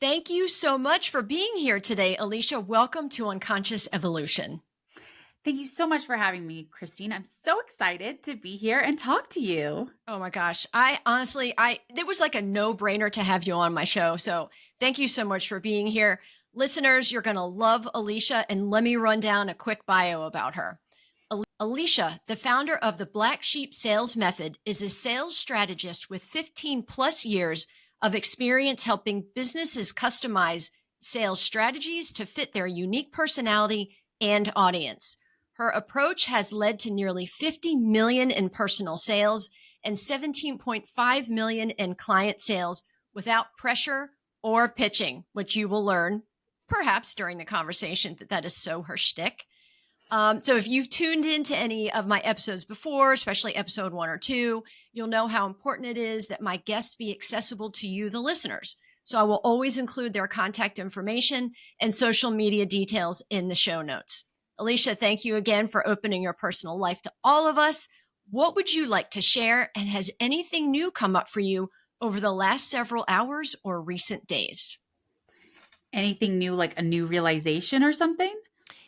Thank you so much for being here today, Aleasha. Welcome to Unconscious Evolution. Thank you so much for having me, Christine. I'm so excited to be here and talk to you. Oh my gosh. I honestly, it was like a no-brainer to have you on my show. So thank you so much for being here. Listeners, you're going to love Aleasha, and let me run down a quick bio about her. Aleasha, the founder of the Black Sheep Sales Method, is a sales strategist with 15 plus years of experience helping businesses customize sales strategies to fit their unique personality and audience. Her approach has led to nearly 50 million in personal sales and 17.5 million in client sales without pressure or pitching, which you will learn perhaps during the conversation that is so her shtick. So if you've tuned into any of my episodes before, especially episode 1 or 2, you'll know how important it is that my guests be accessible to you, the listeners. So I will always include their contact information and social media details in the show notes. Aleasha, thank you again for opening your personal life to all of us. What would you like to share? And has anything new come up for you over the last several hours or recent days? Anything new, like a new realization or something?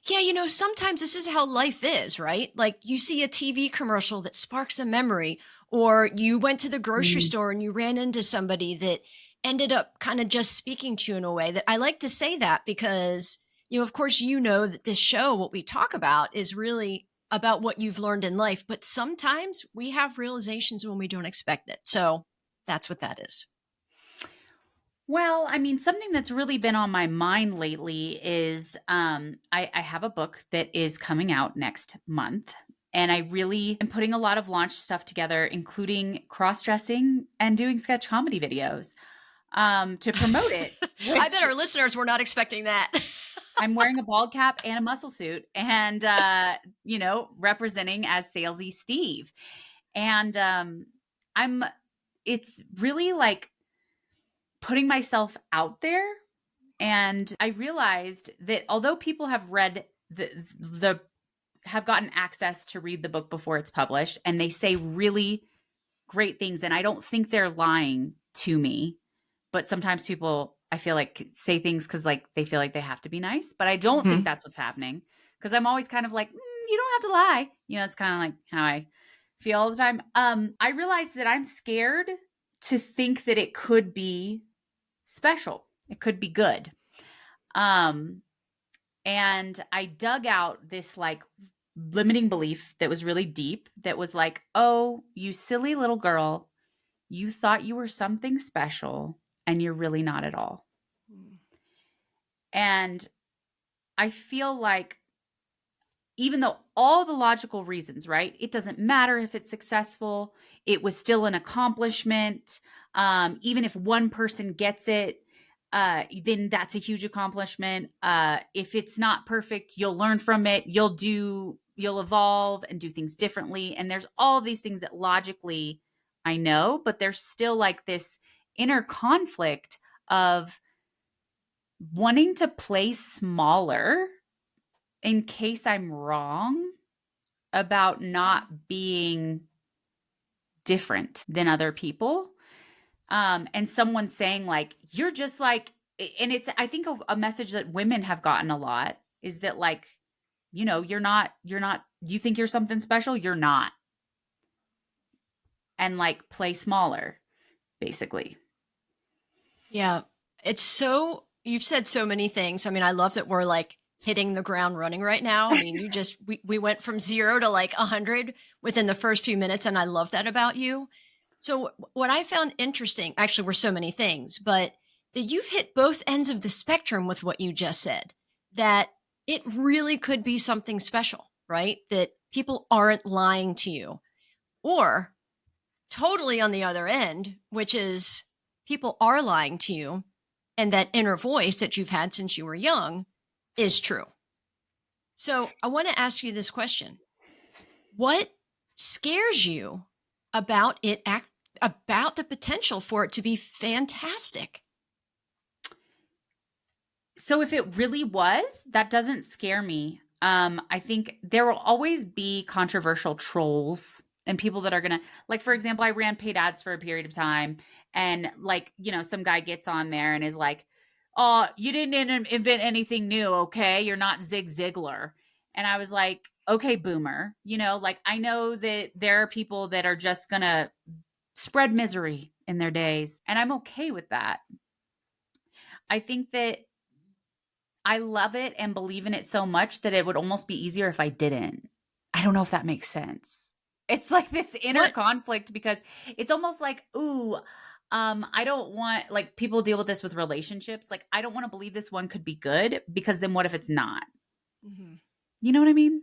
Yeah, sometimes this is how life is, right? Like you see a TV commercial that sparks a memory, or you went to the grocery Mm. store and you ran into somebody that ended up kind of just speaking to you in a way that I like to say that because, of course, that this show, what we talk about is really about what you've learned in life, but sometimes we have realizations when we don't expect it. So that's what that is. Well, I mean, something that's really been on my mind lately is I have a book that is coming out next month. And I really am putting a lot of launch stuff together, including cross dressing and doing sketch comedy videos to promote it, I bet which our listeners were not expecting that. I'm wearing a bald cap and a muscle suit and, representing as salesy Steve. And I'm, it's really like putting myself out there. And I realized that although people have read have gotten access to read the book before it's published, and they say really great things, and I don't think they're lying to me, but sometimes people I feel like say things because like they feel like they have to be nice, but I don't think Mhm. that's what's happening because I'm always kind of like you don't have to lie, it's kind of like how I feel all the time. I realized that I'm scared to think that it could be special, it could be good. um and I dug out this like limiting belief that was really deep, that was like, oh, you silly little girl, you thought you were something special and you're really not at all. And I feel like even though all the logical reasons, right? It doesn't matter if it's successful, it was still an accomplishment. Even if one person gets it, then that's a huge accomplishment. If it's not perfect, you'll learn from it. You'll evolve and do things differently. And there's all these things that logically I know, but there's still like this inner conflict of wanting to play smaller in case I'm wrong about not being different than other people. And someone saying like, you're just like, and it's, I think a message that women have gotten a lot is that like, you think you're something special, you're not. And like play smaller, basically. Yeah, you've said so many things. I mean, I love that we're like hitting the ground running right now. I mean, we went from 0 to like 100 within the first few minutes. And I love that about you. So what I found interesting, actually were so many things, but that you've hit both ends of the spectrum with what you just said, that it really could be something special, right? That people aren't lying to you, or totally on the other end, which is people are lying to you, and that inner voice that you've had since you were young is true. So I want to ask you this question. What scares you about about the potential for it to be fantastic? So if it really was, that doesn't scare me. I think there will always be controversial trolls and people that are gonna, like, for example, I ran paid ads for a period of time, and like, some guy gets on there and is like, oh, you didn't invent anything new, okay? You're not Zig Ziglar. And I was like, okay, boomer, like I know that there are people that are just going to spread misery in their days. And I'm okay with that. I think that I love it and believe in it so much that it would almost be easier if I didn't. I don't know if that makes sense. It's like this inner What? conflict because it's almost like, ooh, I don't want, like, people deal with this with relationships. Like, I don't want to believe this one could be good because then what if it's not? Mhm. You know what I mean?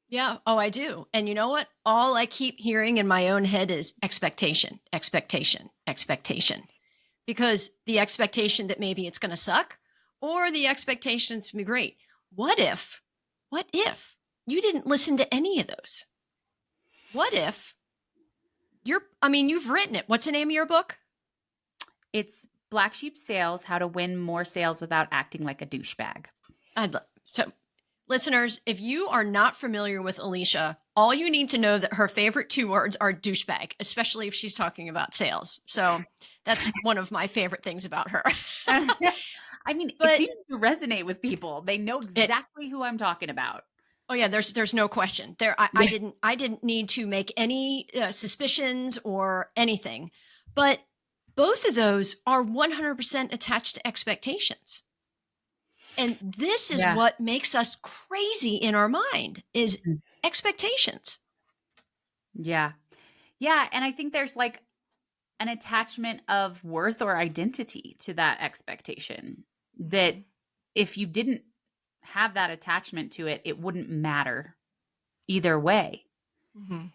Yeah. Oh, I do. And you know what? All I keep hearing in my own head is expectation, expectation, expectation. Because the expectation that maybe it's going to suck or the expectation it's going to be great. What if you didn't listen to any of those? What if you've written it. What's the name of your book? It's Black Sheep Sales, How to Win More Sales Without Acting Like a Douchebag. So listeners, if you are not familiar with Aleasha, all you need to know that her favorite two words are douchebag, especially if she's talking about sales. So that's one of my favorite things about her. I mean, it But seems to resonate with people. They know it, exactly who I'm talking about. oh yeah, there's no question. I didn't need to make any suspicions or anything. But both of those are 100% attached to expectations. And this is Yeah. what makes us crazy in our mind is expectations. Yeah. Yeah. And I think there's like an attachment of worth or identity to that expectation that if you didn't have that attachment to it, it wouldn't matter either way. Mm-hmm.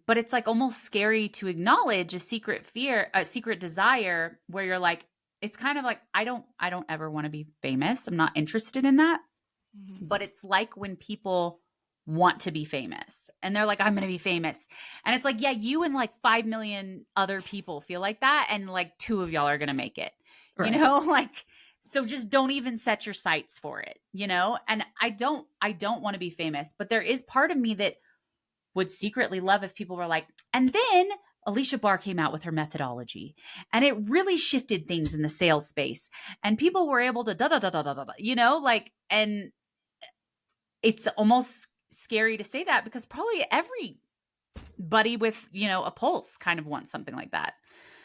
But it's like almost scary to acknowledge a secret fear, a secret desire where you're like, it's kind of like, I don't ever want to be famous. I'm not interested in that. Mm-hmm. But it's like when people want to be famous and they're like, I'm going to be famous. And it's like, yeah, you and like 5 million other people feel like that. And like two of y'all are going to make it, Right. like, so just don't even set your sights for it, And I don't want to be famous, but there is part of me that would secretly love if people were like, and then Aleasha Bahr came out with her methodology and it really shifted things in the sales space and people were able to da da da da da da, like, and it's almost scary to say that because probably everybody with, a pulse kind of wants something like that.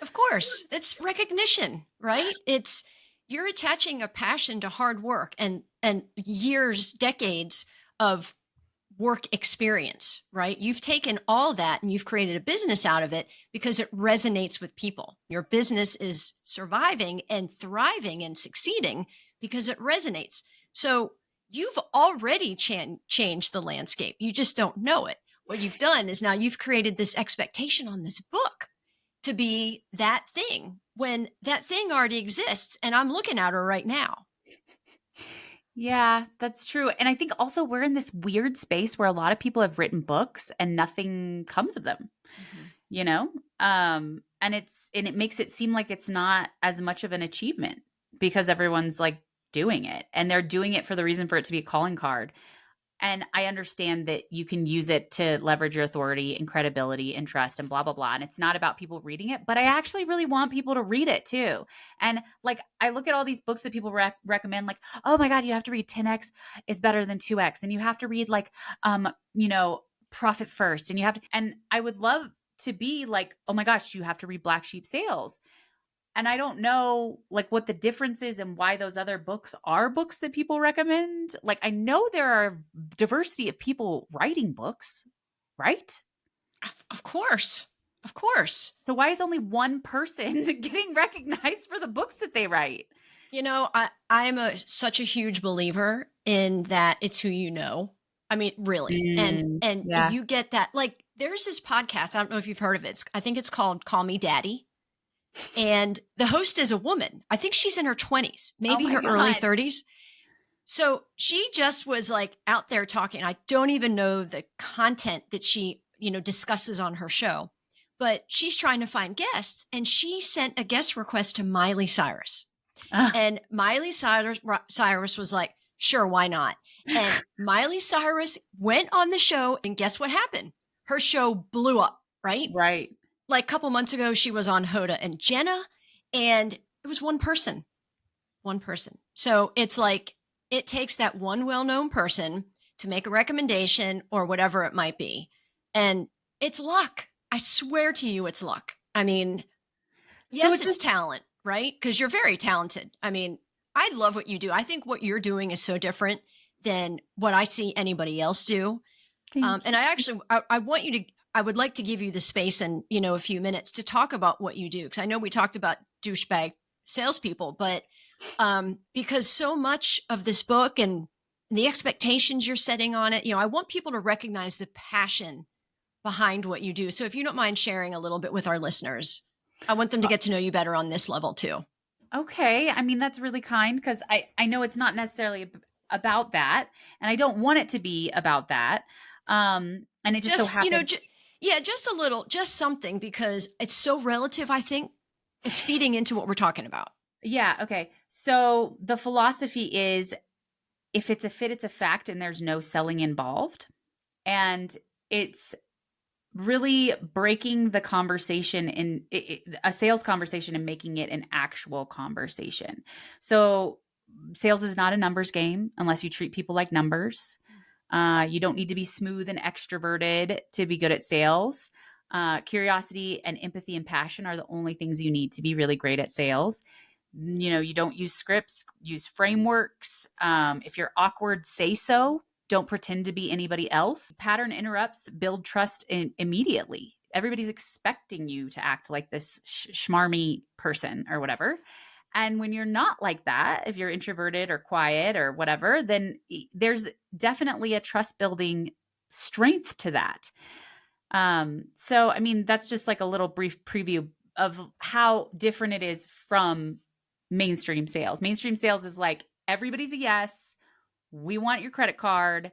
Of course, it's recognition, right? It's you're attaching a passion to hard work and years, decades of work experience, right? You've taken all that and you've created a business out of it because it resonates with people. Your business is surviving and thriving and succeeding because it resonates. So you've already changed the landscape. You just don't know it. What you've done is now you've created this expectation on this book to be that thing when that thing already exists. And I'm looking at her right now. Yeah, that's true. And I think also we're in this weird space where a lot of people have written books and nothing comes of them, Mm-hmm. and it makes it seem like it's not as much of an achievement because everyone's like doing it and they're doing it for the reason for it to be a calling card. And I understand that you can use it to leverage your authority and credibility and trust and blah, blah, blah. And it's not about people reading it, but I actually really want people to read it too. And like, I look at all these books that people recommend, like, oh my God, you have to read 10X is better than 2X. And you have to read like, Profit First. And you have to, and I would love to be like, oh my gosh, you have to read Black Sheep Sales. And I don't know like what the difference is and why those other books are books that people recommend. Like I know there are diversity of people writing books, right? Of course. Of course. So why is only one person getting recognized for the books that they write? I'm such a huge believer in that it's who you know. I mean, really. And Yeah. you get that like there's this podcast, I don't know if you've heard of it. I think it's called Call Me Daddy. And the host is a woman. I think she's in her 20s, maybe her early 30s. So she just was like out there talking. I don't even know the content that she, discusses on her show, but she's trying to find guests and she sent a guest request to Miley Cyrus. And Miley Cyrus was like, sure, why not? And Miley Cyrus went on the show and guess what happened? Her show blew up, right? Right. Like a couple months ago, she was on Hoda and Jenna, and it was one person. One person. So it's like it takes that one well-known person to make a recommendation or whatever it might be. And it's luck. I swear to you, it's luck. I mean, So yes, it it's just talent, right? Because you're very talented. I mean, I love what you do. I think what you're doing is so different than what I see anybody else do. thank And you. I actually, I want you to, I would like to give you the space and, a few minutes to talk about what you do. Cause I know we talked about douchebag salespeople, but because so much of this book and the expectations you're setting on it, I want people to recognize the passion behind what you do. So if you don't mind sharing a little bit with our listeners, I want them to get to know you better on this level too. Okay. I mean, that's really kind because I know it's not necessarily about that. And I don't want it to be about that. And it just so Just, happens. yeah, just a little, just something because it's so relative. I think it's feeding into what we're talking about. Yeah. Okay. So the philosophy is if it's a fit, it's a fact, and there's no selling involved. And it's really breaking the conversation in a sales conversation and making it an actual conversation. So sales is not a numbers game unless you treat people like numbers. You don't need to be smooth and extroverted to be good at sales. Curiosity and empathy and passion are the only things you need to be really great at sales. You don't use scripts, use frameworks. If you're awkward, say so. Don't pretend to be anybody else. Pattern interrupts build trust immediately. Everybody's expecting you to act like this schmarmy person or whatever. And when you're not like that, if you're introverted or quiet or whatever, then there's definitely a trust building strength to that. So, I mean, that's just like a little brief preview of how different it is from mainstream sales. Mainstream sales is like everybody's a yes. We want your credit card.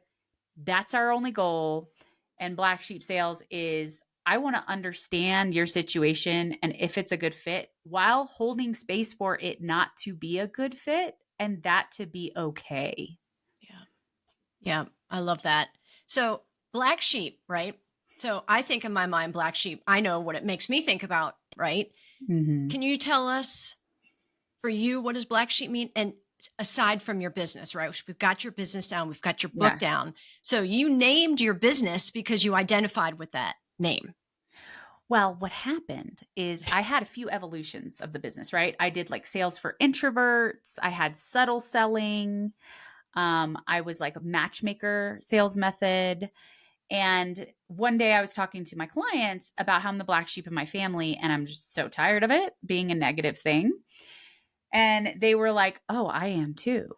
That's our only goal. And black sheep sales is I want to understand your situation and if it's a good fit while holding space for it not to be a good fit and that to be okay. Yeah. Yeah. I love that. So, black sheep, right? So, I think in my mind, black sheep, I know what it makes me think about, right? Mm-hmm. Can you tell us for you, what does black sheep mean? And aside from your business, right? We've got your business down, we've got your book Yeah. down. So, you named your business because you identified with that name. Well, what happened is I had a few evolutions of the business, right? I did like sales for introverts, I had subtle selling, I was like a matchmaker sales method. And one day I was talking to my clients about how I'm the black sheep in my family and I'm just so tired of it being a negative thing. And they were like, "Oh, I am too."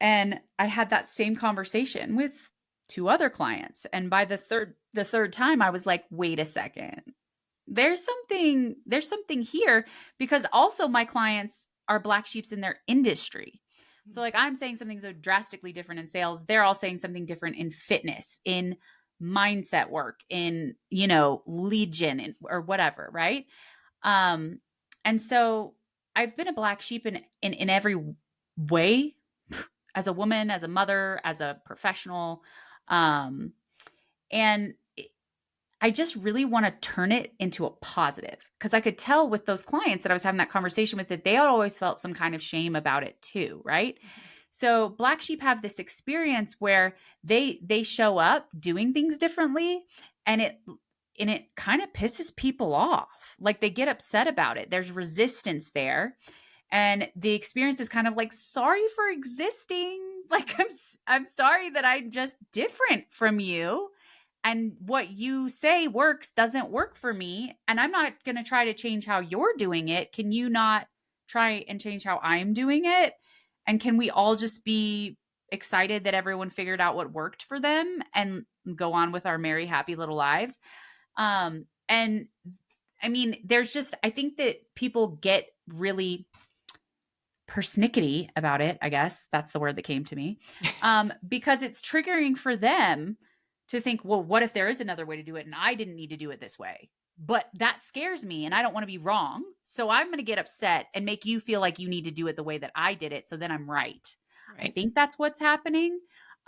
And I had that same conversation with two other clients. And by the third time I was like, "Wait a second. There's something here because also my clients are black sheeps in their industry." So like I'm saying something so drastically different in sales, they're all saying something different in fitness, in mindset work, in, lead gen or whatever, right? Um and so I've been a black sheep in every way as a woman, as a mother, as a professional. Um and I just really want to turn it into a positive because I could tell with those clients that I was having that conversation with that they always felt some kind of shame about it too, right? So black sheep have this experience where they show up doing things differently and it kind of pisses people off. Like they get upset about it. There's resistance there. And the experience is kind of like, sorry for existing. Like I'm sorry that I'm just different from you and what you say works doesn't work for me and I'm not going to try to change how you're doing it. Can you not try and change how I'm doing it? And can we all just be excited that everyone figured out what worked for them and go on with our merry happy little lives? And I mean, there's just I think that people get really persnickety about it, I guess that's the word that came to me, because it's triggering for them to think, well, what if there is another way to do it and I didn't need to do it this way? But that scares me and I don't want to be wrong. So I'm going to get upset and make you feel like you need to do it the way that I did it. So then I'm right. I Right. think that's what's happening.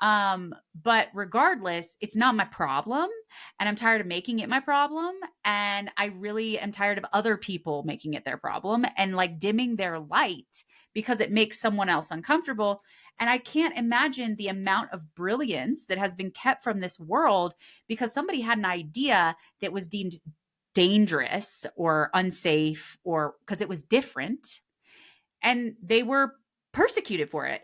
But regardless, it's not my problem. And I'm tired of making it my problem. And I really am tired of other people making it their problem and like dimming their light because it makes someone else uncomfortable. And I can't imagine the amount of brilliance that has been kept from this world because somebody had an idea that was deemed dangerous or unsafe or because it was different, and they were persecuted for it.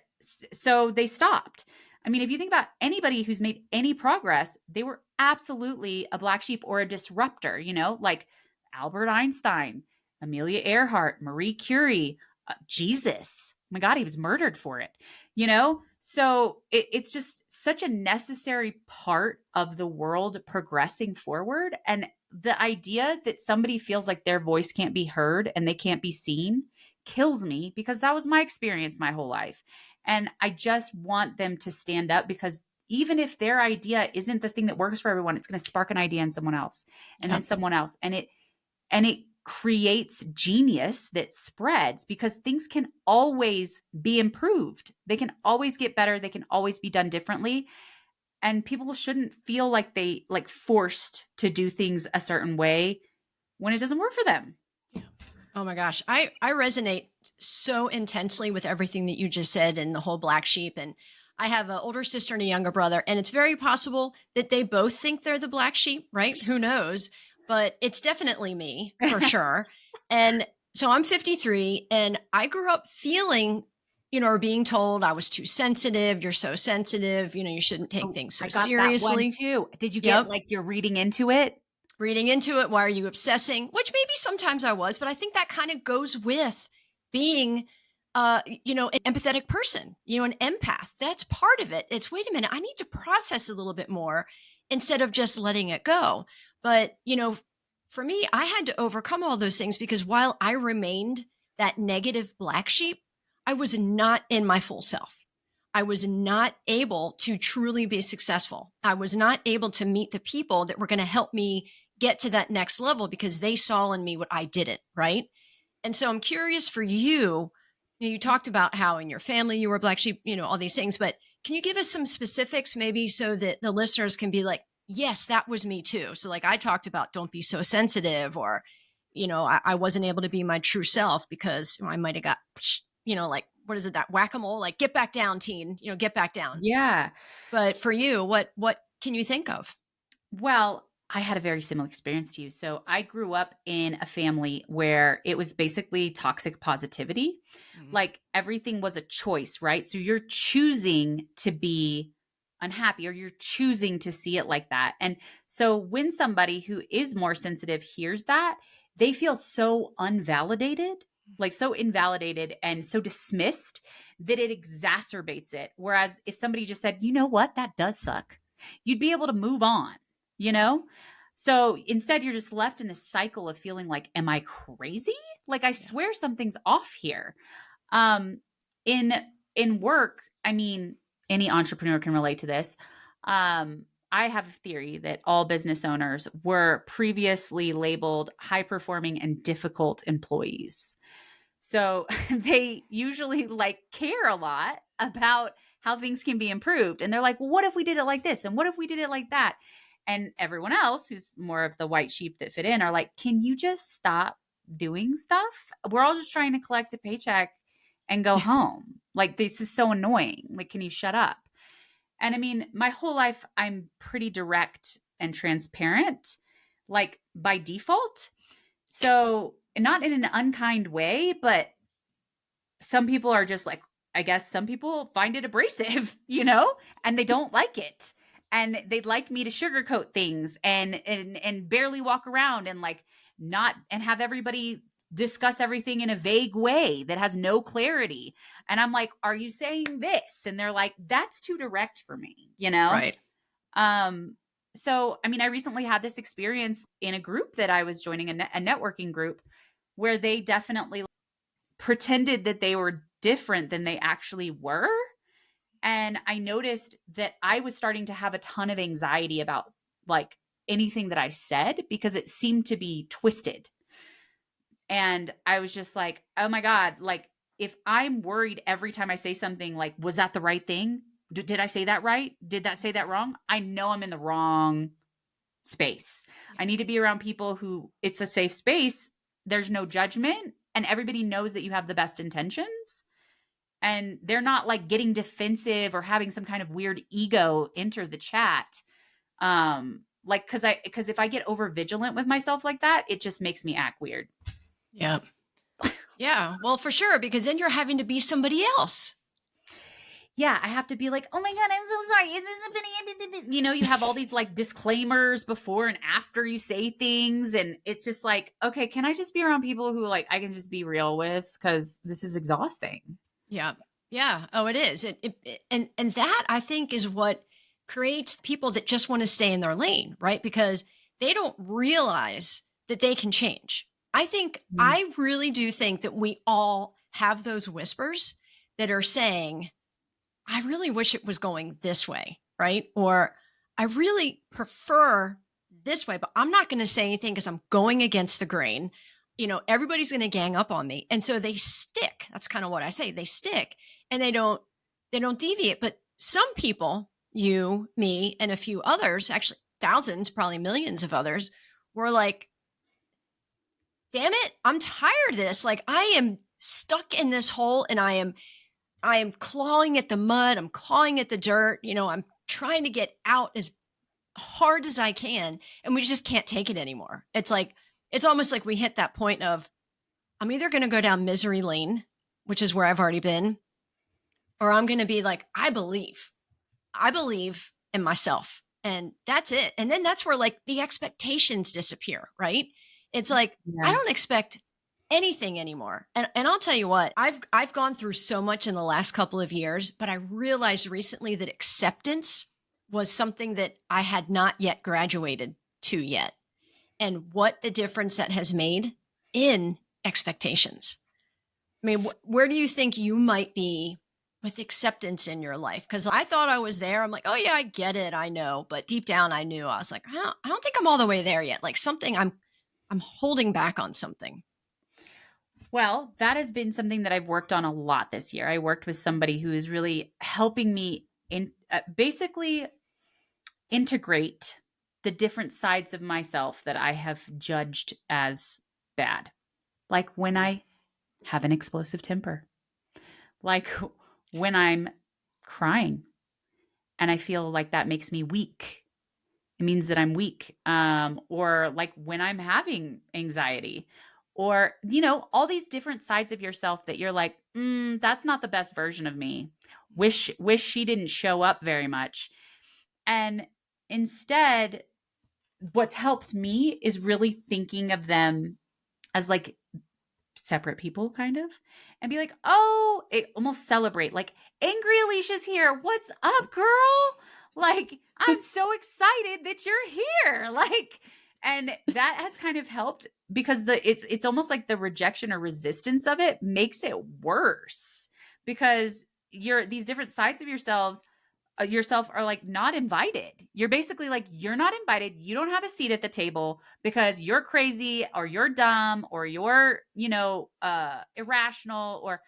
So they stopped. I mean, if you think about anybody who's made any progress, they were absolutely a black sheep or a disruptor, like Albert Einstein, Amelia Earhart, Marie Curie, Jesus. Oh my God, he was murdered for it. So it's just such a necessary part of the world progressing forward. And the idea that somebody feels like their voice can't be heard and they can't be seen kills me, because that was my experience my whole life. And I just want them to stand up, because even if their idea isn't the thing that works for everyone, it's going to spark an idea in someone else and Yeah. then someone else. And it creates genius that spreads, because things can always be improved. They can always get better. They can always be done differently. And people shouldn't feel like they like forced to do things a certain way when it doesn't work for them. Oh my gosh. I resonate so intensely with everything that you just said and the whole black sheep. And I have an older sister and a younger brother, and it's very possible that they both think they're the black sheep, right? Who knows? But it's definitely me for sure. And so I'm 53, and I grew up feeling, or being told I was too sensitive. You're so sensitive. You shouldn't take Oh, things so I got that one seriously. too. Did you get Yep. like you're reading into it? Reading into it. Why are you obsessing? Which maybe sometimes I was, but I think that kind of goes with being, an empathetic person, an empath. That's part of it. It's, wait a minute, I need to process a little bit more instead of just letting it go. But, for me, I had to overcome all those things because while I remained that negative black sheep, I was not in my full self. I was not able to truly be successful. I was not able to meet the people that were going to help me get to that next level because they saw in me what I didn't, right? And so I'm curious for you. You talked about how in your family you were black sheep, all these things, but can you give us some specifics maybe so that the listeners can be like, yes, that was me too. So like I talked about don't be so sensitive, or, I wasn't able to be my true self because I might have got, like, what is it, that whack-a-mole, like get back down, teen, get back down. Yeah. But for you, what can you think of? Well, I had a very similar experience to you. So I grew up in a family where it was basically toxic positivity. Mhm. Like everything was a choice, right? So you're choosing to be unhappy, or you're choosing to see it like that. And so when somebody who is more sensitive hears that, they feel so unvalidated, like so invalidated and so dismissed that it exacerbates it. Whereas if somebody just said, you know what, that does suck, you'd be able to move on, you know? So instead, you're just left in this cycle of feeling like, am I crazy? Like, I Yeah. swear something's off here. Um, in in work, I mean, any entrepreneur can relate to this. I have a theory that all business owners were previously labeled high performing and difficult employees. So they usually like care a lot about how things can be improved. And they're like, well, what if we did it like this? And what if we did it like that? And everyone else who's more of the white sheep that fit in are like, can you just stop doing stuff? We're all just trying to collect a paycheck and go home. Like, this is so annoying. Like, can you shut up? And I mean, my whole life, I'm pretty direct and transparent, like by default. So, not in an unkind way, but some people are just like, I guess some people find it abrasive, and they don't like it. And they'd like me to sugarcoat things and barely walk around and like not and have everybody discuss everything in a vague way that has no clarity. And I'm like, are you saying this? And they're like, that's too direct for me. Right. Um, so I mean, I recently had this experience in a group that I was joining, a networking group, where they definitely pretended that they were different than they actually were. And I noticed that I was starting to have a ton of anxiety about like anything that I said because it seemed to be twisted. And I was just like, oh my God, like if I'm worried every time I say something, like, was that the right thing? Did I say that right? Did that say that wrong? I know I'm in the wrong space. I need to be around people who it's a safe space. There's no judgment and everybody knows that you have the best intentions. and they're not like getting defensive or having some kind of weird ego enter the chat. Like, because if I get over vigilant with myself like that, it just makes me act weird. Yeah. Yeah. Well, for sure, because then you're having to be somebody else. Yeah, I have to be like, oh my God, I'm so sorry. Is this something? You know, you have all these like disclaimers before and after you say things. And it's just like, okay, can I just be around people who like I can just be real with? Because this is exhausting. Yeah. Yeah. Oh, it is. And that I think is what creates people that just want to stay in their lane, right? Because they don't realize that they can change. Mm. I really do think that we all have those whispers that are saying, I really wish it was going this way, right? Or I really prefer this way, but I'm not going to say anything because I'm going against the grain. Everybody's going to gang up on me. And so they stick. That's kind of what I say. They stick and they don't deviate. But some people, you, me, and a few others, actually thousands, probably millions of others, were like, damn it, I'm tired of this. Like I am stuck in this hole and I am clawing at the mud, I'm clawing at the dirt, I'm trying to get out as hard as I can, and we just can't take it anymore. It's almost like we hit that point of I'm either going to go down misery lane, which is where I've already been, or I'm going to be like I believe in myself. And that's it. And then that's where like the expectations disappear, right? It's like I Yeah. don't expect anything anymore. And I'll tell you what, I've gone through so much in the last couple of years, but I realized recently that acceptance was something that I had not yet graduated to yet. And what a difference that has made in expectations. I mean, where do you think you might be with acceptance in your life? Because I thought I was there. I'm like, oh yeah, I get it, I know. But deep down, I knew I was like, I don't think I'm all the way there yet. Like something, I'm holding back on something. Well, that has been something that I've worked on a lot this year. I worked with somebody who is really helping me basically integrate the different sides of myself that I have judged as bad. Like when I have an explosive temper, like when I'm crying and I feel like that makes me weak. It means that I'm weak. Or like when I'm having anxiety, or, all these different sides of yourself that you're like, that's not the best version of me. Wish she didn't show up very much. And instead, what's helped me is really thinking of them as like separate people kind of, and be like, oh, it almost celebrate like angry Aleasha's here, what's up girl, like I'm so excited that you're here, like, and that has kind of helped because it's almost like the rejection or resistance of it makes it worse, because you're these different sides of yourself are like not invited. You're basically like, you're not invited. You don't have a seat at the table because you're crazy or you're dumb or you're, irrational, or,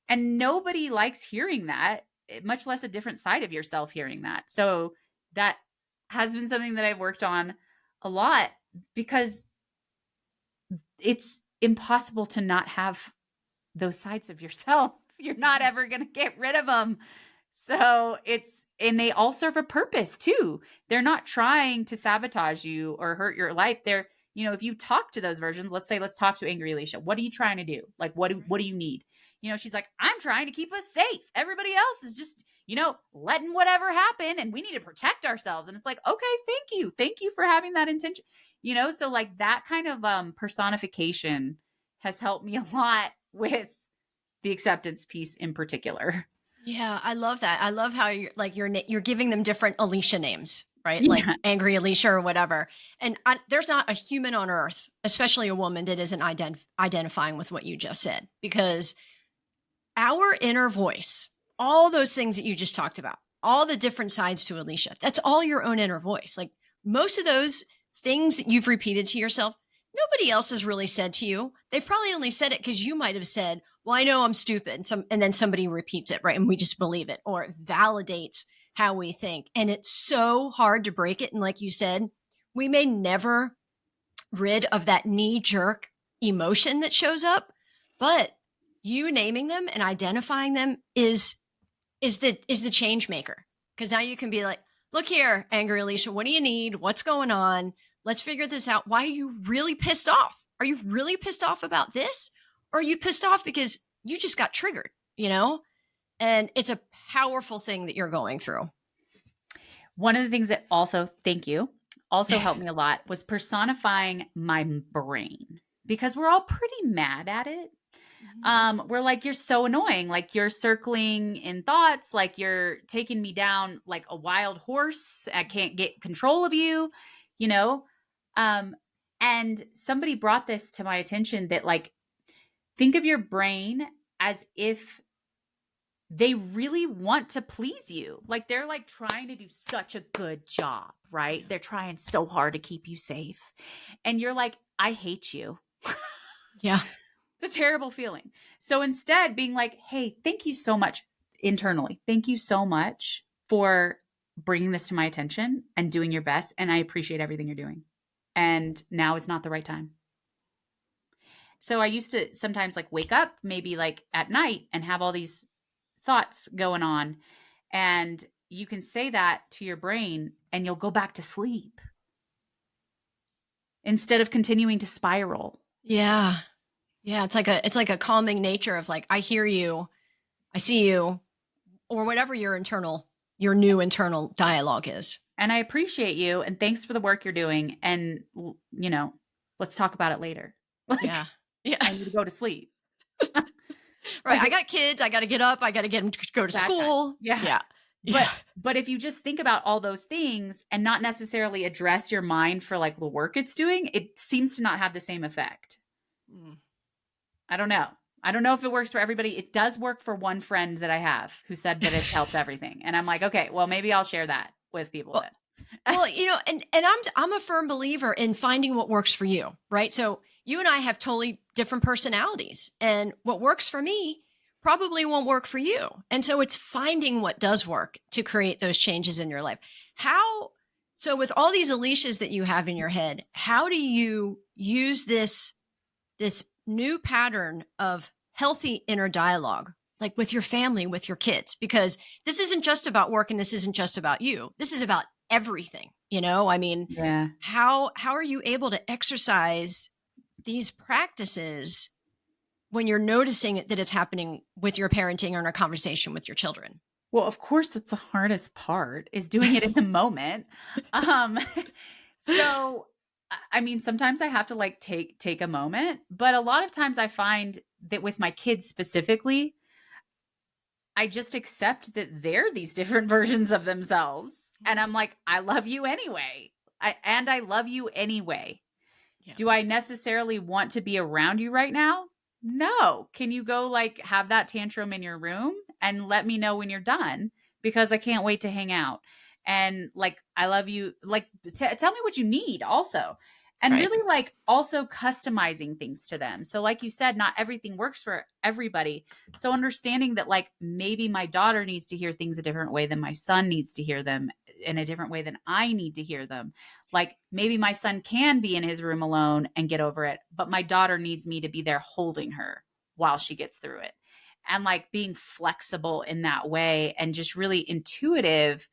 and nobody likes hearing that, much less a different side of yourself hearing that. So that has been something that I've worked on a lot, because it's impossible to not have those sides of yourself. You're not ever going to get rid of them. So and they all serve a purpose too. They're not trying to sabotage you or hurt your life. If you talk to those versions, let's talk to angry Aleasha. What are you trying to do? Like, what do you need? She's like, I'm trying to keep us safe. Everybody else is just, letting whatever happen, and we need to protect ourselves. And it's like, okay, thank you. Thank you for having that intention. So like that kind of personification has helped me a lot with the acceptance piece in particular. Yeah, I love that. I love how you're giving them different Alicia names, right? Like Yeah. angry Alicia or whatever. And there's not a human on earth, especially a woman, that isn't identifying with what you just said, because our inner voice, all those things that you just talked about, all the different sides to Alicia, that's all your own inner voice. Like most of those things that you've repeated to yourself, nobody else has really said to you. They've probably only said it because you might have said, well, I know I'm stupid. And then somebody repeats it, right? And we just believe it, or it validates how we think. And it's so hard to break it. And like you said, we may never rid of that knee jerk emotion that shows up, but you naming them and identifying them is the change maker. Because now you can be like, look here, angry Aleasha, what do you need? What's going on? Let's figure this out. Why are you really pissed off? Are you really pissed off about this? Or are you pissed off because you just got triggered, you know? And it's a powerful thing that you're going through. One of the things that also, thank you, also helped me a lot was personifying my brain, because we're all pretty mad at it. We're like, you're so annoying. Like, you're circling in thoughts, like you're taking me down like a wild horse. I can't get control of you, you know? And somebody brought this to my attention that, like, think of your brain as if they really want to please you. Like, they're like trying to do such a good job, right? They're trying so hard to keep you safe. And you're like, I hate you. Yeah. It's a terrible feeling. So instead, being like, hey, thank you so much internally. Thank you so much for bringing this to my attention and doing your best. And I appreciate everything you're doing. And now is not the right time. So I used to sometimes like wake up maybe like at night and have all these thoughts going on. And you can say that to your brain and you'll go back to sleep instead of continuing to spiral. Yeah. Yeah. It's like a calming nature of like, I hear you, I see you, or whatever your new internal dialogue is. And I appreciate you. And thanks for the work you're doing. And, you know, let's talk about it later. Like, Yeah. Yeah. I need to go to sleep. Right. I got kids. I got to get up. I got to get them to go to school. Yeah. Yeah. But if you just think about all those things and not necessarily address your mind for like the work it's doing, it seems to not have the same effect. I don't know. I don't know if it works for everybody. It does work for one friend that I have who said that it's helped everything. And I'm like, okay, well, maybe I'll share that with people then. Well, you know, and I'm a firm believer in finding what works for you, right? So you and I have totally different personalities, and what works for me probably won't work for you. And so it's finding what does work to create those changes in your life. So with all these Aleashas that you have in your head, how do you use this new pattern of healthy inner dialogue, like with your family, with your kids? Because this isn't just about work and this isn't just about you. This is about everything, you know? I mean, Yeah. how are you able to exercise these practices when you're noticing that it's happening with your parenting or in a conversation with your children? Well, of course, that's the hardest part, is doing it in the moment. So, I mean, sometimes I have to like take a moment, but a lot of times I find that with my kids specifically, I just accept that they're these different versions of themselves. And I'm like, I love you anyway. I love you anyway. Yeah. Do I necessarily want to be around you right now? No. Can you go like have that tantrum in your room and let me know when you're done? Because I can't wait to hang out. And like, I love you. Like, tell me what you need also. And Right. really like also customizing things to them. So like you said, not everything works for everybody. So understanding that like maybe my daughter needs to hear things a different way than my son needs to hear them, in a different way than I need to hear them. Like maybe my son can be in his room alone and get over it, but my daughter needs me to be there holding her while she gets through it. And like being flexible in that way and just really intuitive.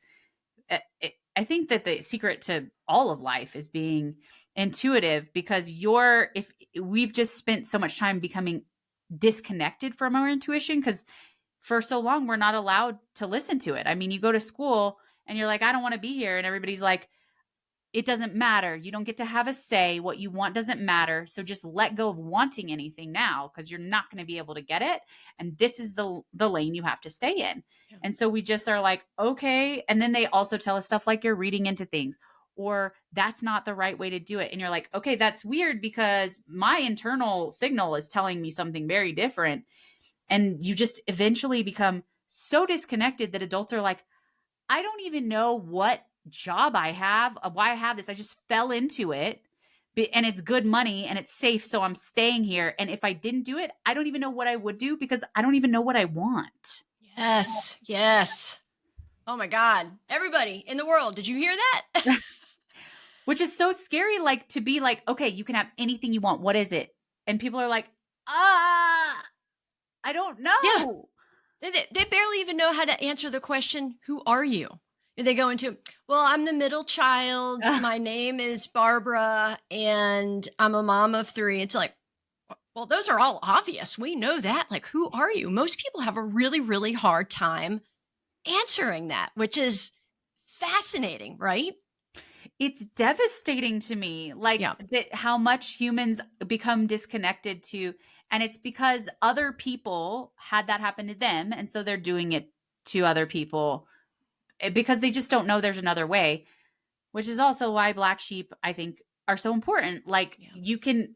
I think that the secret to all of life is being intuitive, because if we've just spent so much time becoming disconnected from our intuition, because for so long we're not allowed to listen to it. I mean, you go to school and you're like, I don't want to be here. And everybody's like, it doesn't matter. You don't get to have a say. What you want doesn't matter. So just let go of wanting anything now, because you're not going to be able to get it. And this is the lane you have to stay in. Yeah. And so we just are like, okay. And then they also tell us stuff like you're reading into things, or that's not the right way to do it. And you're like, okay, that's weird because my internal signal is telling me something very different. And you just eventually become so disconnected that adults are like, I don't even know what job I have, why I have this. I just fell into it, and it's good money and it's safe. So I'm staying here. And if I didn't do it, I don't even know what I would do, because I don't even know what I want. Yes. Yes. Oh my God. Everybody in the world, did you hear that? Which is so scary, like to be like, okay, you can have anything you want. What is it? And people are like, I I don't Yeah. know. They barely even know how to answer the question, who are you? And they go into, well, I'm the middle child. Ugh. My name is Barbara and I'm a mom of three. It's like, well, those are all obvious. We know that. Like, who are you? Most people have a really, really hard time answering that, which is fascinating, right? It's devastating to me, like, Yeah. that how much humans become disconnected to, and it's because other people had that happen to them, and so they're doing it to other people, because they just don't know there's another way, which is also why black sheep, I think, are so important. Like, Yeah. you can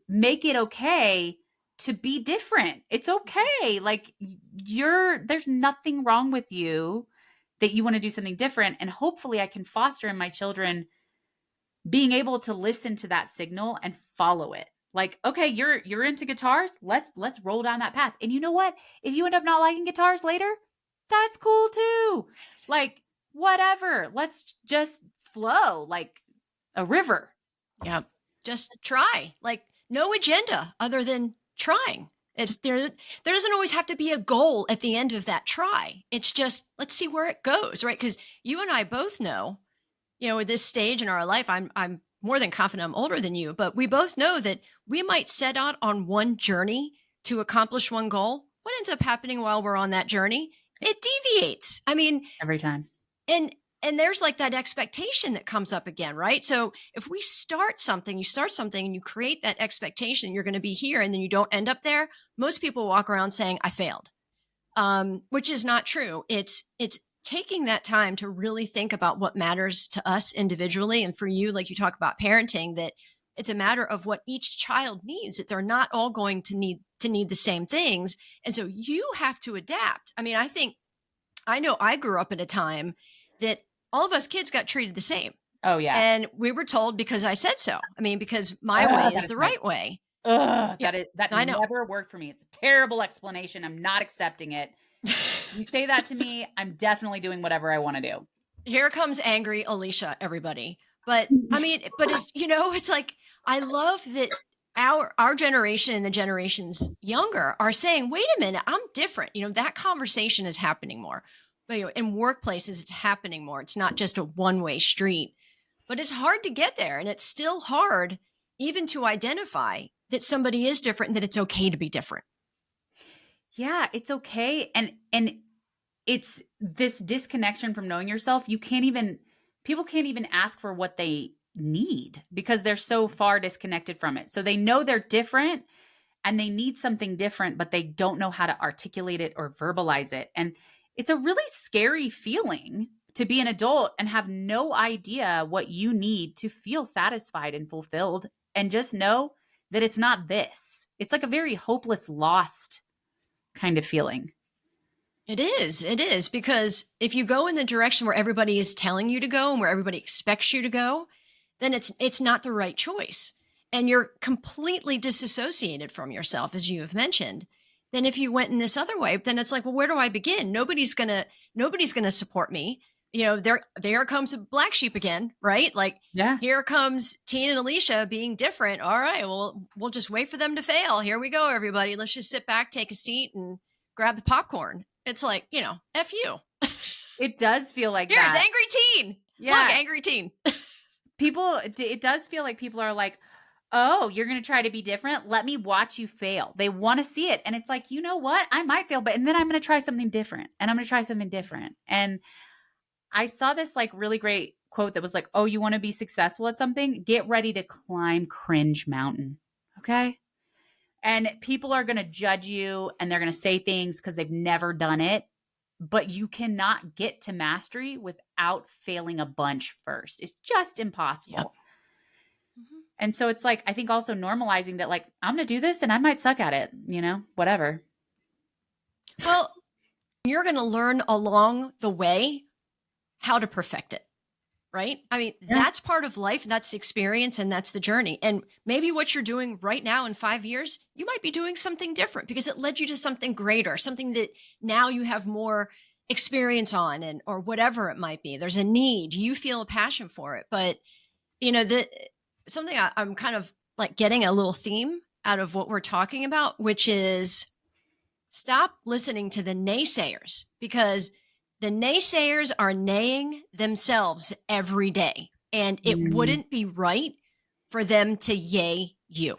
make it okay to be different. It's Mhm. okay. Like, there's nothing wrong with you that you want to do something different, and hopefully I can foster in my children being able to listen to that signal and follow it. Like, okay, you're into guitars, let's roll down that path. And you know what, if you end up not liking guitars later, that's cool too. Like, whatever, let's just flow like a river. Yeah. Just try. Like, no agenda other than trying. It's Just there doesn't always have to be a goal at the end of that try. It's just let's see where it goes, right? Cuz you and I both know, at this stage in our life, I'm more than confident I'm older than you, but we both know that we might set out on one journey to accomplish one goal. What ends up happening while we're on that journey? It deviates. I mean, every time. and there's like that expectation that comes up again, right? So if we start something, you start something and you create that expectation you're going to be here and then you don't end up there, most people walk around saying I failed, which is not true. It's taking that time to really think about what matters to us individually, and for you, like you talk about parenting, that it's a matter of what each child needs. That they're not all going to need the same things, and so you have to adapt. I mean, I know I grew up at a time that all of us kids got treated the same, Oh yeah. and we were told because I said so. I mean, because my way Ugh, that is is the my right way. Yeah, that I know. never worked for me. It's a terrible explanation. I'm not accepting it. You say that to me, I'm definitely doing whatever I want to Here comes angry Aleasha, everybody. But I do. mean, but it's like I love that our generation and the generations younger are saying, "Wait a minute, I'm different." That conversation is happening more. But in workplaces, it's happening more. It's not just a one-way street. But it's hard to get there, and it's still hard even to identify that somebody is different and that it's okay to be different. Yeah, it's okay. And it's this disconnection from knowing yourself. People can't even ask for what they need because they're so far disconnected from it. So they know they're different and they need something different, but they don't know how to articulate it or verbalize it. And it's a really scary feeling to be an adult and have no idea what you need to feel satisfied and fulfilled, and just know that it's not this. It's like a very hopeless, lost kind of feeling. It is. It is because if you go in the direction where everybody is telling you to go and where everybody expects you to go, then it's not the right choice. And you're completely disassociated from yourself, as you have mentioned. Then if you went in this other way, then it's like, well, where do I begin? Nobody's gonna support me. There comes a black sheep again, right? Like Yeah. here comes Tina and Aleasha being different. All right, well, we'll just wait for them to fail. Here we go, everybody. Let's just sit back, take a seat, and grab the popcorn. It's like, F you. It does feel like Here's that. angry teen. Look, Yeah. angry teen. It does feel like people are like, oh, you're going to try to be different. Let me watch you fail. They want to see it. And it's like, you know what? I might fail, and then I'm going to try something different, and I'm going to try something different. And I saw this like really great quote that was like, oh, you want to be successful at something? Get ready to climb cringe mountain. Okay. And people are going to judge you and they're going to say things because they've never done it. But you cannot get to mastery without failing a bunch first. It's just Yep. impossible. Mhm. And so it's like, I think also normalizing that, like, I'm going to do this and I might suck at it, whatever. Well, you're going to learn along the way how to perfect it, right? I mean, Yeah. that's part of life. That's the experience and that's the journey. And maybe what you're doing right now in 5 years, you might be doing something different because it led you to something greater, something that now you have more experience on, and or whatever it might be. There's a need, you feel a passion for it. But the something I'm kind of like getting a little theme out of what we're talking about, which is stop listening to the naysayers, because the naysayers are naying themselves every day. And it Mm. wouldn't be right for them to yay you.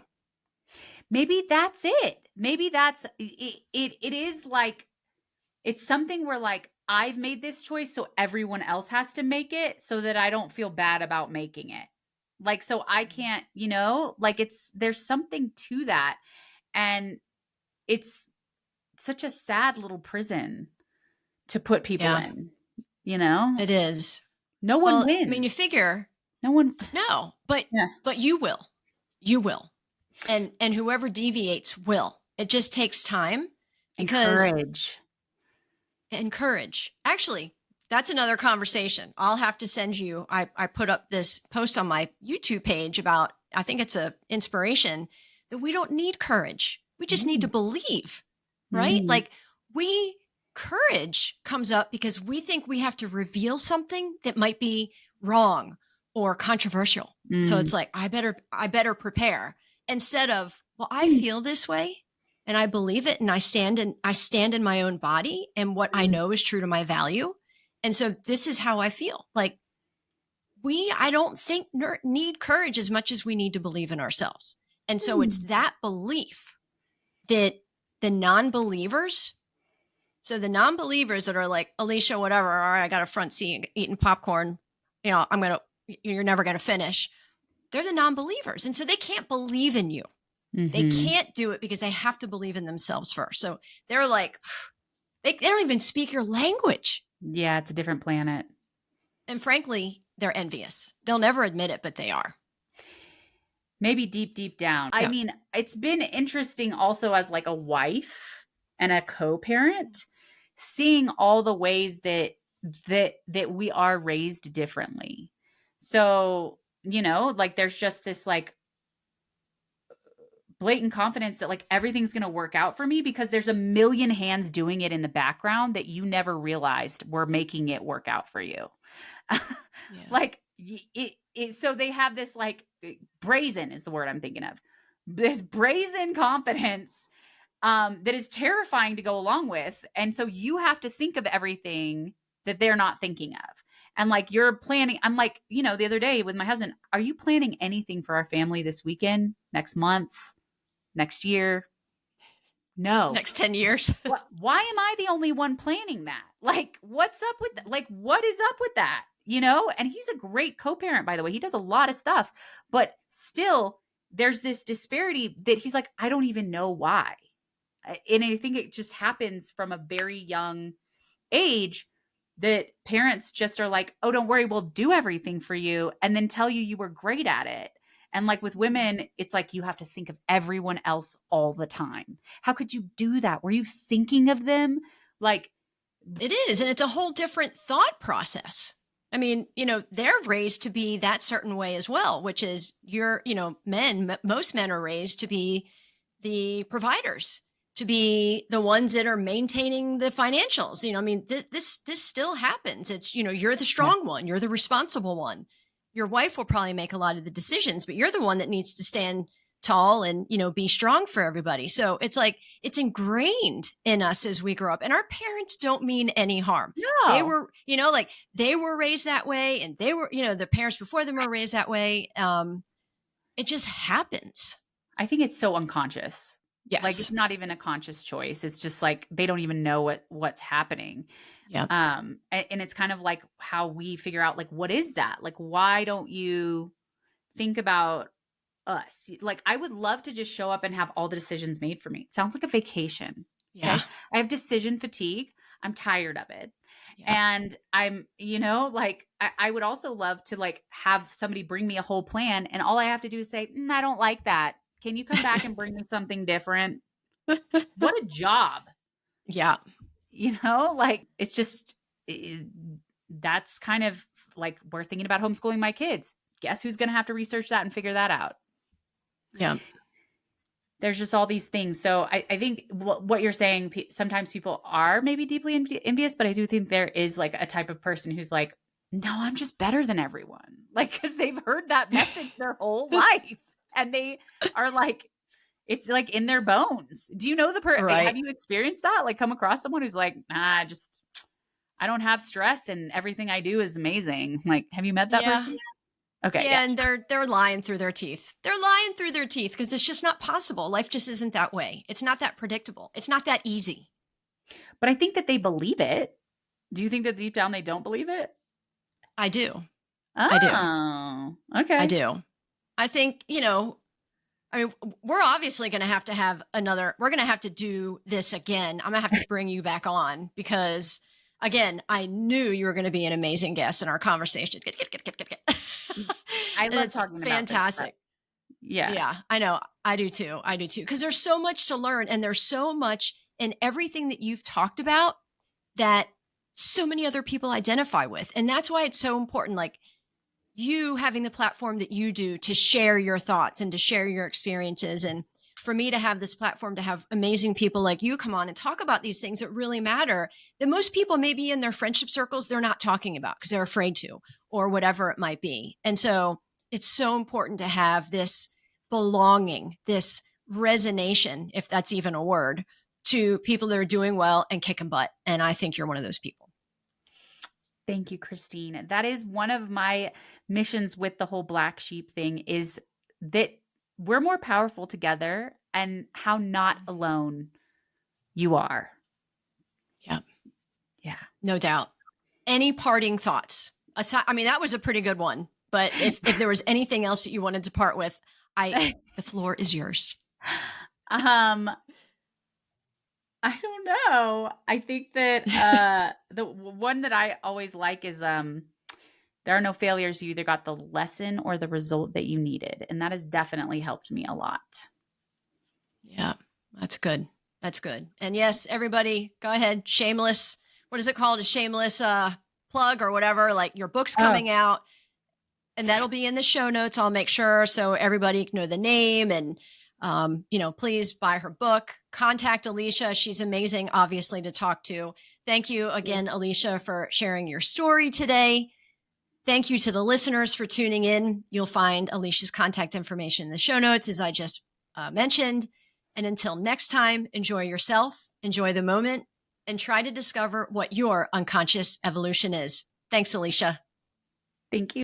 Maybe that's it. Maybe that's it is like it's something where like I've made this choice so everyone else has to make it so that I don't feel bad about making it. Like so I can't, like there's something to that, and it's such a sad little prison to put people Yeah, in, you know? it is. No one Well, I mean, you wins. figure No one. no, but Yeah. you will. You will. And whoever deviates will. It just takes time, because Encourage. and courage. Actually, that's another conversation. I'll have to send you. I put up this post on my YouTube page about, I think it's a inspiration that we don't need courage. We just need to Mm. believe, right? Mm. Like courage comes up because we think we have to reveal something that might be wrong or controversial. So Mm. it's like, I better prepare, instead of, well, I Mm. feel this way and I believe it, and I stand in my own body and what I Mm. know is true to my value. And so this is how I feel. Like, I don't think need courage as much as we need to believe in ourselves. And so it's Mm. that belief that the non-believers, so the non-believers that are like, Aleasha, whatever, all right, I got a front seat eating popcorn, you're never going to finish. They're the non-believers. And so they can't believe in you. They Mhm. can't do it because they have to believe in themselves first. So they're like, they don't even speak your language. Yeah, it's a different planet. And frankly, they're envious. They'll never admit it, but they are. Maybe deep, deep down. I Yeah. mean, it's been interesting also as like a wife and a co-parent, seeing all the ways that we are raised differently. So, like there's just this like blatant confidence that like everything's going to work out for me because there's a million hands doing it in the background that you never realized were making it work out for you. Yeah. Like so they have this like brazen is the word I'm thinking of. This brazen confidence that is terrifying to go along with. And so you have to think of everything that they're not thinking of. And like you're planning, I'm like, the other day with my husband, are you planning anything for our family this weekend, next month, next year? No. Next 10 years. Why am I the only one planning that? Like, what's up with that? Like, what is up with that? And he's a great co-parent, by the way. He does a lot of stuff, but still there's this disparity that he's like, I don't even know why. And I think it just happens from a very young age that parents just are like, oh, don't worry, we'll do everything for you, and then tell you were great at it. And like with women, it's like you have to think of everyone else all the time. How could you do that? Were you thinking of them? Like, It is. And it's a whole different thought process. I mean, they're raised to be that certain way as well, which is most men are raised to be the providers, to be the ones that are maintaining the financials. I mean, this still happens. It's, you're the yeah. strong one, you're the responsible one. Your wife will probably make a lot of the decisions, but you're the one that needs to stand tall and, be strong for everybody. So it's like, it's ingrained in us as we grow up, and our parents don't mean any harm. They No, were, like they were raised that way, and they were, the parents before them were raised that way. It just happens. I think it's so unconscious. Like it's Yes. not even a conscious choice. It's just like they don't even know what's happening. Yeah. And it's kind of like how we figure out like what is that? Like why don't you think about us? Like I would love to just show up and have all the decisions made for me. It sounds like a vacation. Yeah. Okay? I have decision fatigue. I'm tired of it. Yeah. And I'm, like I would also love to like have somebody bring me a whole plan and all I have to do is say, I don't like that. Can you come back and bring me something different? What a job. Yeah. Like it's just that's kind of like we're thinking about homeschooling my kids. Guess who's going to have to research that and figure that out? Yeah. There's just all these things. So I think what you're saying, sometimes people are maybe deeply envious, but I do think there is like a type of person who's like, no, I'm just better than everyone. Like, because they've heard that message their whole life. And they are like, It's like in their bones. Do you know have Right. you experienced that? Like come across someone who's like, nah, just I don't have stress and everything I do is amazing. Like, have you met that Yeah. person yet? Okay, yeah. Yeah, and they're lying through their teeth. They're lying through their teeth because it's just not possible. Life just isn't that way. It's not that predictable. It's not that easy. But I think that they believe it. Do you think that deep down they don't believe it? I do. I do. Oh, I okay. do. I think, I mean, we're obviously going to have we're going to have to do this again. I'm going to have to bring you back on because, again, I knew you were going to be an amazing guest in our conversation. I And love it's talking about this stuff. fantastic. Yeah. Yeah, I know. I do too. I do too. Because there's so much to learn, and there's so much in everything that you've talked about that so many other people identify with. And that's why it's so important. Like, you having the platform that you do to share your thoughts and to share your experiences, and for me to have this platform to have amazing people like you come on and talk about these things that really matter, that most people maybe in their friendship circles they're not talking about because they're afraid to, or whatever it might be. And so it's so important to have this belonging, this resonation, if that's even a word, to people that are doing well and kicking butt. And I think you're one of those people. Thank you, Christine. That is one of my missions with the whole black sheep thing is that we're more powerful together and how not alone you are. Yeah, Yeah. no doubt. Any parting thoughts? I mean, that was a pretty good one. But if there was anything else that you wanted to part with, the floor is yours. um I don't know. I think that the one that I always like is there are no failures. You either got the lesson or the result that you needed. And that has definitely helped me a lot. Yeah, that's good. That's good. And yes, everybody, go ahead. Shameless. What is it called? A shameless plug or whatever. Like your book's Oh, coming out, and that'll be in the show notes. I'll make sure so everybody can know the name and please buy her book. Contact Aleasha. She's amazing, obviously, to talk to. Thank you again, Aleasha, for sharing your story today. Thank you to the listeners for tuning in. You'll find Aleasha's contact information in the show notes, as I just mentioned. And until next time, enjoy yourself, enjoy the moment, and try to discover what your unconscious evolution is. Thanks, Aleasha. thank you.